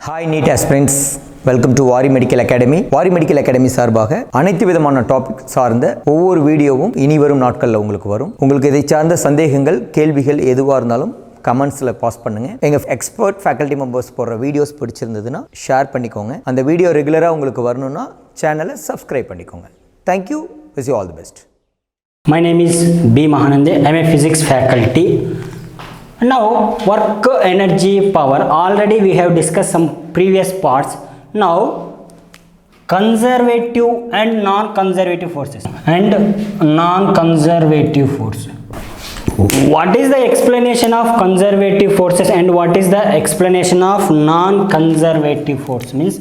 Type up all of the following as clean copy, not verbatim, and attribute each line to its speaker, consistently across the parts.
Speaker 1: Hi NEET aspirants, welcome to Vaari medical academy. Vaari medical academy சார்பாக அனைத்து விதமான டாபிக் சார்ந்த ஒவ்வொரு வீடியோவும் இனி வரும் நாட்களில் உங்களுக்கு வரும். உங்களுக்கு இதை சார்ந்த சந்தேகங்கள், கேள்விகள் எதுவாக இருந்தாலும் கமெண்ட்ஸில் பாஸ் பண்ணுங்கள். எங்கள் எக்ஸ்பர்ட் ஃபேக்கல்ட்டி மெம்பர்ஸ் போடுற வீடியோஸ் பிடிச்சிருந்ததுன்னா ஷேர் பண்ணிக்கோங்க. அந்த வீடியோ ரெகுலராக உங்களுக்கு வரணும்னா சேனலை சப்ஸ்கிரைப் பண்ணிக்கோங்க. Thank you. Wish you all the best.
Speaker 2: My name is B. Mahanande. I am a physics faculty. Now, work, energy, power. Already we have discussed some previous parts. Now, conservative and non-conservative forces. And non-conservative force. What is the explanation of conservative forces and what is the explanation of non-conservative force? Means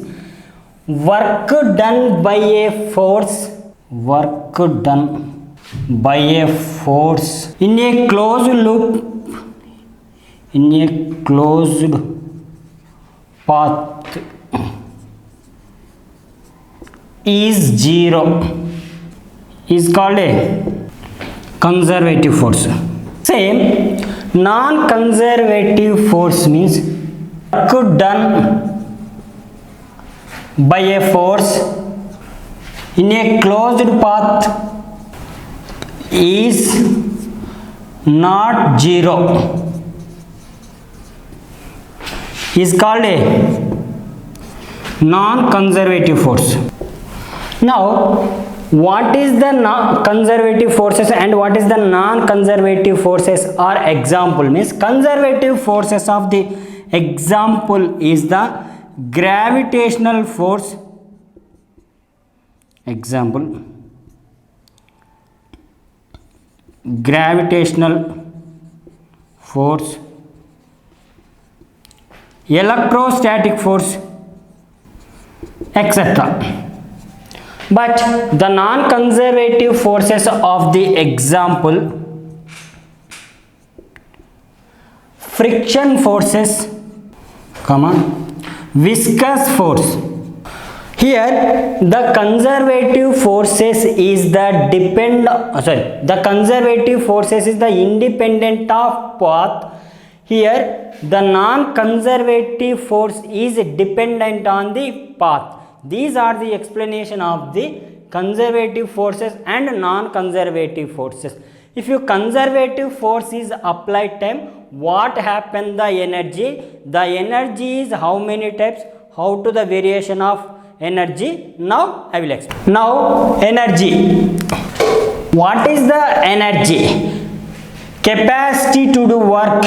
Speaker 2: work done by a force. Work done by a force in a closed loop, in a closed path is zero, is called a conservative force. Same, non-conservative force means work done by a force in a closed path is not zero, is called a non-conservative force. Now, what is the conservative forces and what is the non-conservative forces or example? Means conservative forces of the example is the gravitational force. Example, gravitational force, electrostatic force, etc. But the non-conservative forces of the example, friction forces, viscous force. Here the conservative forces is the the conservative forces is the independent of path. Here the non-conservative force is dependent on the path. These are the explanation of the conservative forces and non-conservative forces. If you conservative force is applied time, what happen the energy? The energy is how many types? How to the variation of energy? Now I will explain. Now energy. What is the energy? Capacity to do work.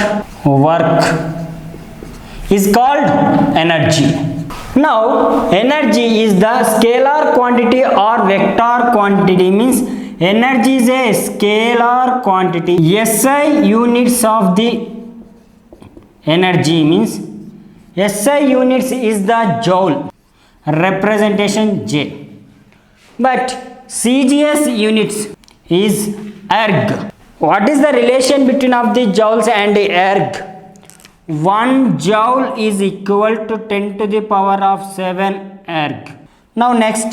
Speaker 2: Work is called energy. Now energy is the scalar quantity or vector quantity. Means energy is a scalar quantity. SI units of the energy means SI units is the joule, representation J, but CGS units is erg. What is the relation between of the joules and erg? 1 joule is equal to 10 to the power of 7 erg. Now next,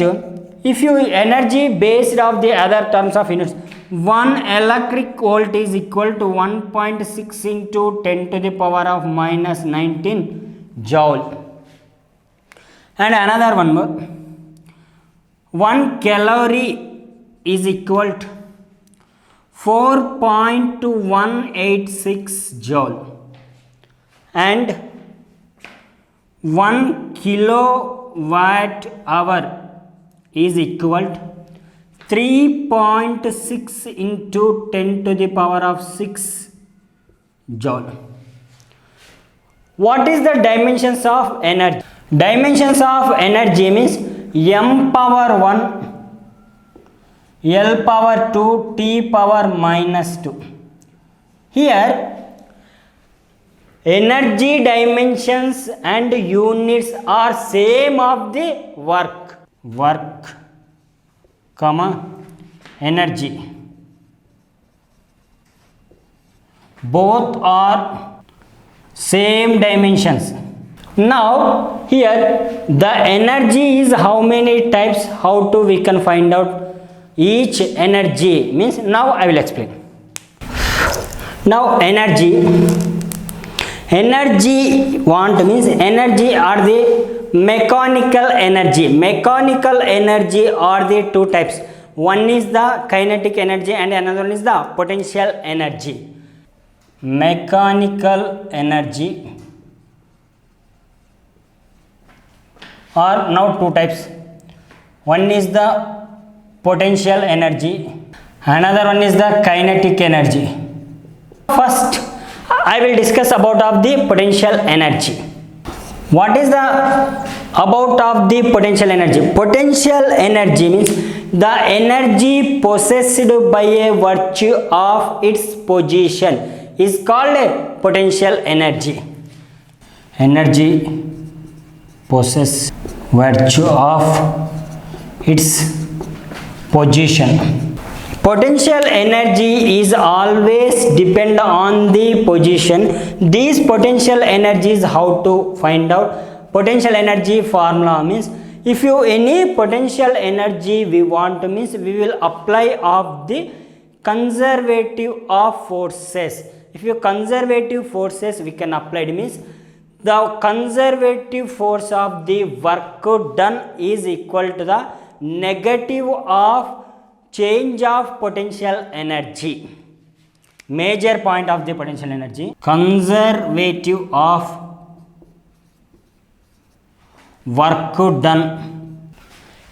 Speaker 2: if you energy based of the other terms of units, 1 electric volt is equal to 1.6 into 10 to the power of minus 19 joule. And another one more, 1 calorie is equal to 4.186 joule, and 1 kilowatt hour is equal to 3.6 into 10 to the power of 6 joule. What is the dimensions of energy? Dimensions of energy means m power 1, L power 2, T power minus 2. Here energy dimensions and units are same of the work, energy. Both are same dimensions. Now here the energy is how many types? How to we can find out each energy? Means now I will explain. Now energy Energy want means energy or the mechanical energy. Mechanical energy are the two types. One is the kinetic energy and another one is the potential energy. Mechanical energy are now two types. One is the potential energy, another one is the kinetic energy. First, I will discuss about of the potential energy. What is the about of the potential energy? Potential energy means the energy possessed by a virtue of its position is called a potential energy. Energy possessed virtue of its position. Potential energy is always depend on the position. These potential energies, how to find out? Potential energy formula means if you any potential energy we want means we will apply of the conservative of forces. If you conservative forces we can apply it means the conservative force of the work done is equal to the negative of change of potential energy. Major point of the potential energy, conservative of work done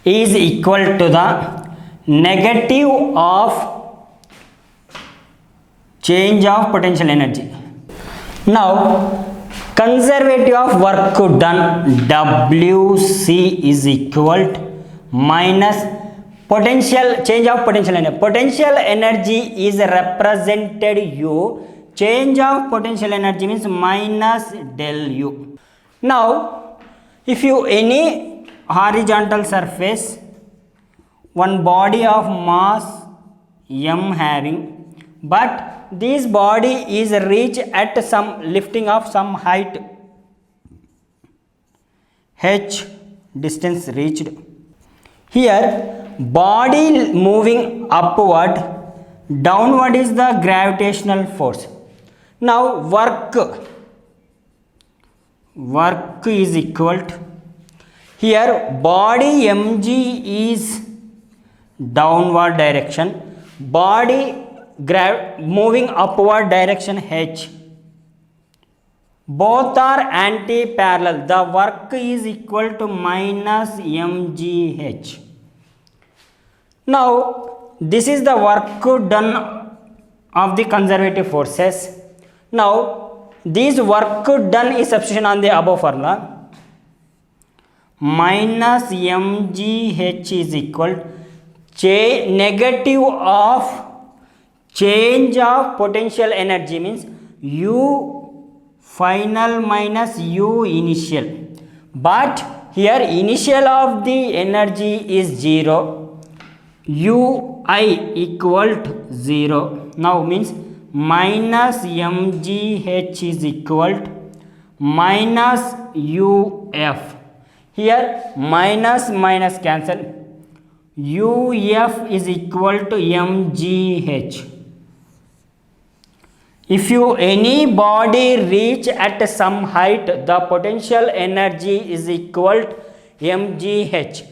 Speaker 2: is equal to the negative of change of potential energy. Now conservative of work done, WC is equal to minus potential change of potential energy. Potential energy is represented U. Change of potential energy means minus del U. Now if you any horizontal surface, one body of mass M having, but this body is reached at some lifting of some height h, distance reached. Here body moving upward, downward is the gravitational force. Now work is equal to, here body mg is downward direction, body moving upward direction h, both are anti-parallel, the work is equal to minus mgh. Now this is the work done of the conservative forces. Now this work done is substitution on the above formula, minus mgh is equal to negative of change of potential energy means U final minus U initial, but here initial of the energy is 0, Ui equal to 0. Now means minus mgh is equal to minus uf. Here minus minus cancel, uf is equal to mgh. If you any body reach at some height, the potential energy is equal to mgh.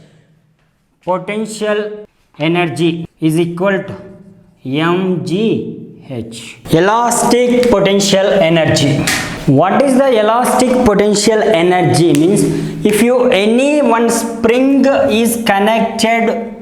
Speaker 2: Potential energy is equal to mgh. Elastic potential energy. What is the elastic potential energy means if you any one spring is connected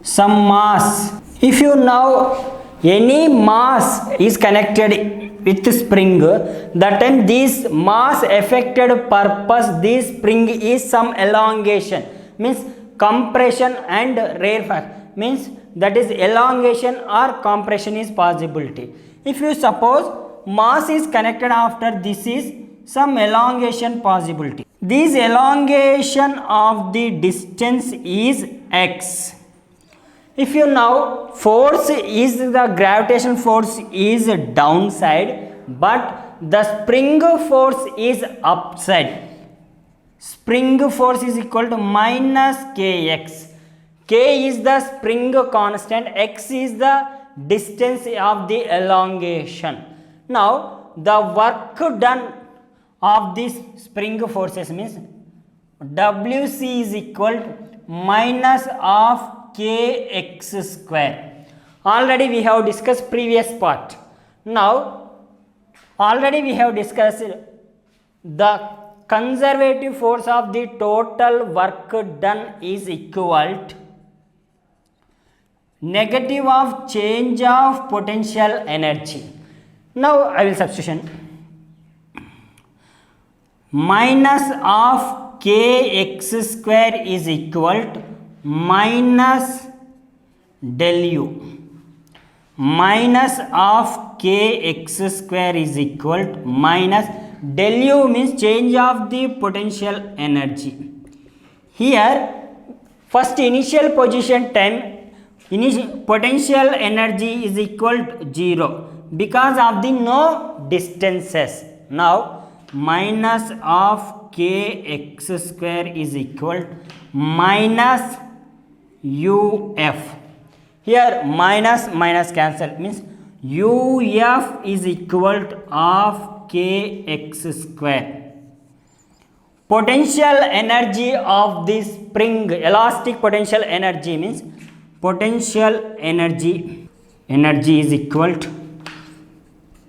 Speaker 2: some mass, if you now any mass is connected with spring, that time this mass affected purpose, this spring is some elongation means compression and rarefaction means that is elongation or compression is possibility. If you suppose mass is connected after this is some elongation possibility. This elongation of the distance is x. If you now force is the gravitational force is downside, but the spring force is upside. Spring force is equal to minus kx. K is the spring constant, x is the distance of the elongation. Now the work done of this spring forces means WC is equal to minus of kx square. Already we have discussed previous part. Now already we have discussed the conservative force of the total work done is equal to negative of change of potential energy. Now I will substitution minus of kx square is equal to minus del u. Minus of kx square is equal to minus del u means change of the potential energy. Here first initial position time potential energy is equal to 0 because of the no distances. Now minus of kx square is equal to minus uf. Here minus minus cancel means uf is equal to of kx square. Potential energy of the spring, elastic potential energy means potential energy is equal to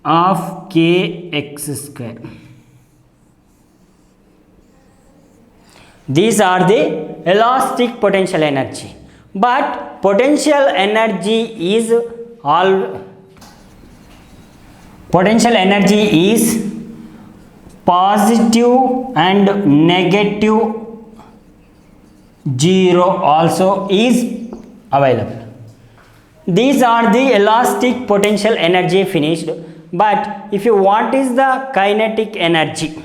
Speaker 2: of kx square. These are the elastic potential energy, but potential energy is positive and negative 0 also is available. These are the elastic potential energy finished. But if you what is the kinetic energy?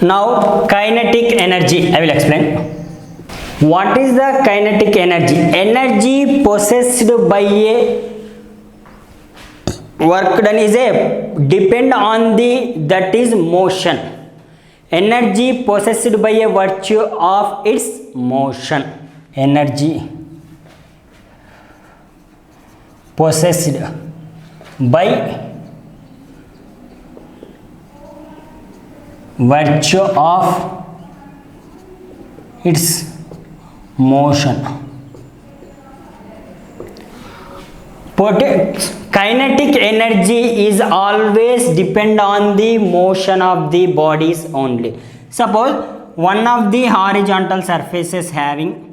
Speaker 2: Now kinetic energy I will explain. What is the kinetic energy? Energy possessed by a work done is a depend on the that is motion. Energy possessed by a virtue of its motion. Energy possessed by virtue of its motion. Kinetic energy is always depend on the motion of the bodies only. Suppose one of the horizontal surfaces having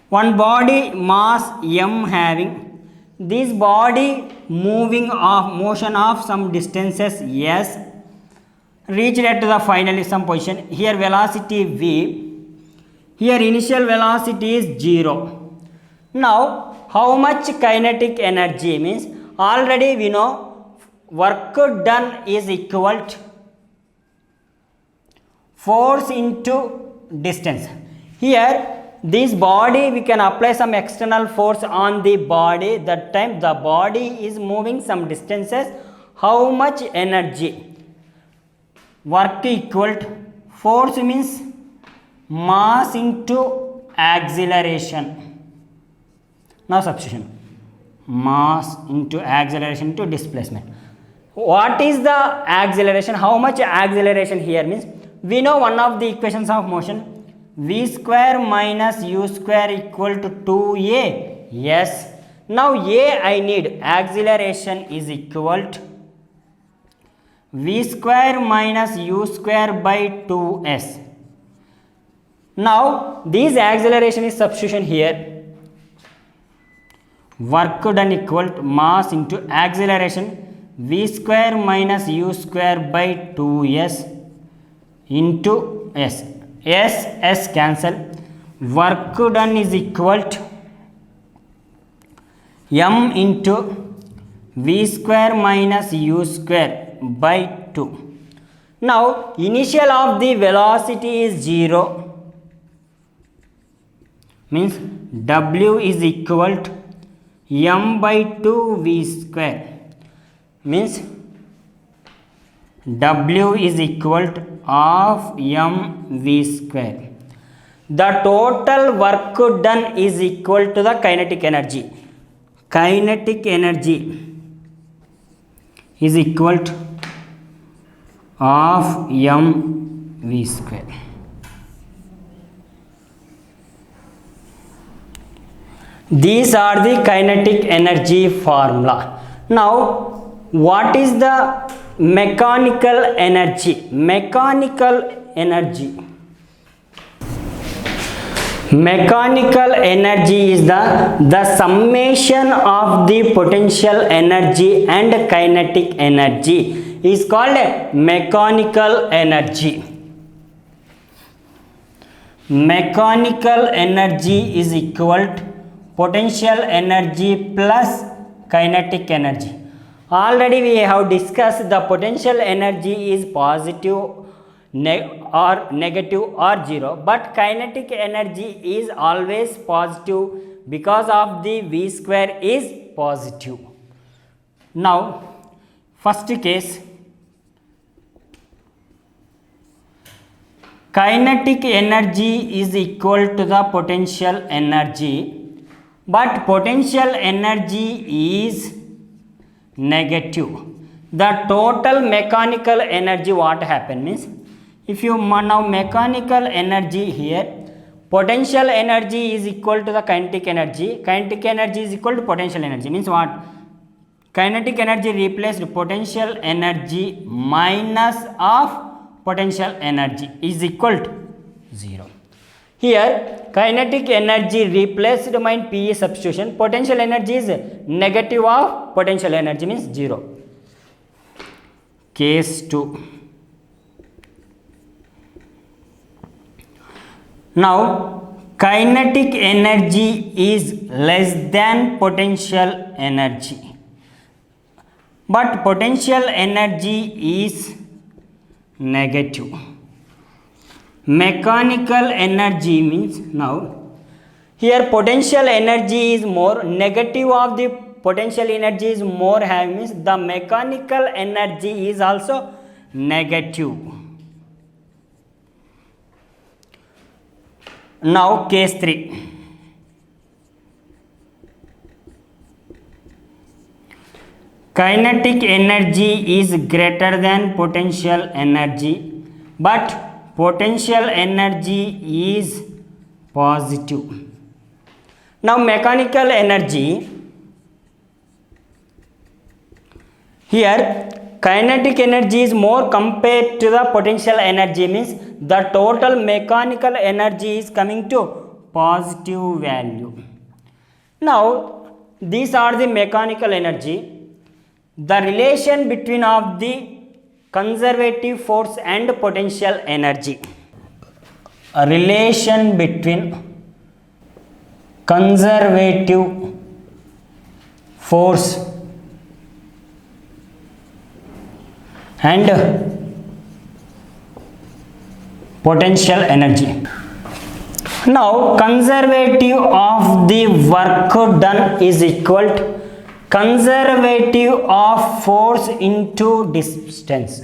Speaker 2: one body mass m having this body moving of motion of some distances s reached at the final some position. Here velocity v, here initial velocity is 0. Now how much kinetic energy means already we know work done is equal to force into distance. Here this body we can apply some external force on the body, that time the body is moving some distances. How much energy? Work equal to force means mass into acceleration. Now substitution mass into acceleration to displacement. What is the acceleration? How much acceleration here means we know one of the equations of motion v square minus u square equal to 2a. Yes, now a I need acceleration is equal to v square minus u square by 2s. Now this acceleration is substitution here. Work done equal to mass into acceleration v square minus u square by 2s into s. S cancel. Work done is equal to m into v square minus u square by 2. Now initial of the velocity is 0 means w is equal to m by 2 v square means w is equal to of m v square. The total work done is equal to the kinetic energy. Kinetic energy is equal to of mv square. These are the kinetic energy formula. Now, what is the mechanical energy? Mechanical energy is the summation of the potential energy and kinetic energy is called mechanical energy. Mechanical energy is equal to potential energy plus kinetic energy. Already we have discussed the potential energy is positive or negative or zero, but kinetic energy is always positive because of the v square is positive. Now, first case, kinetic energy is equal to the potential energy, but potential energy is negative. The total mechanical energy, what happen means, if you now mechanical energy here, potential energy is equal to the kinetic energy is equal to potential energy, means what? Kinetic energy replaced potential energy minus of potential energy is equal to 0. Here kinetic energy replaced by PE substitution, potential energy is negative of potential energy means 0. Case 2. Now, kinetic energy is less than potential energy, but potential energy is negative. Mechanical energy means, now here potential energy is more, negative of the potential energy is more having, means the mechanical energy is also negative. Now case 3. Kinetic energy is greater than potential energy, but potential energy is positive. Now mechanical energy, here kinetic energy is more compared to the potential energy, means the total mechanical energy is coming to positive value. Now these are the mechanical energy. The relation between of the conservative force and potential energy. A relation between conservative force and potential energy. Now conservative of the work done is equal to conservative of force into distance,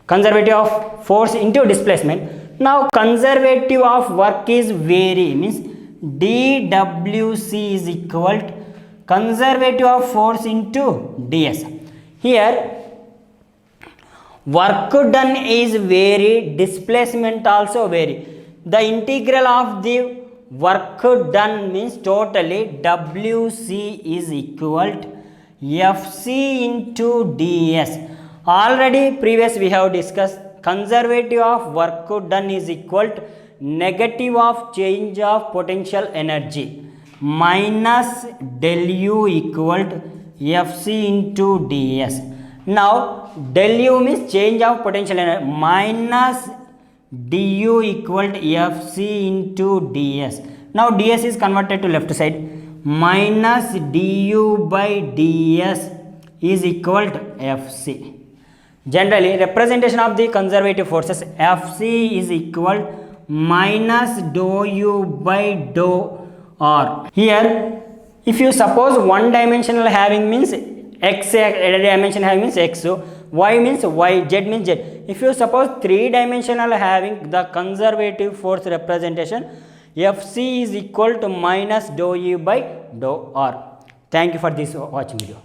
Speaker 2: conservative of force into displacement. Now conservative of work is vary, means dWc is equal to conservative of force into ds. Here work done is vary, displacement also vary. The integral of the work done means totally Wc is equal to Fc into ds. Already previous we have discussed, conservative of work done is equal to negative of change of potential energy minus del u equal to Fc into ds. Now del u means change of potential energy minus du equal to Fc into ds. Now ds is converted to left side, minus du by ds is equal to Fc. Generally representation of the conservative forces, Fc is equal minus dou u by dou r. Here if you suppose one dimensional having means x dimension having means x, y means y, z means z. If you suppose three dimensional having the conservative force representation, Fc is equal to minus dou u by dou r. Thank you for this watching video.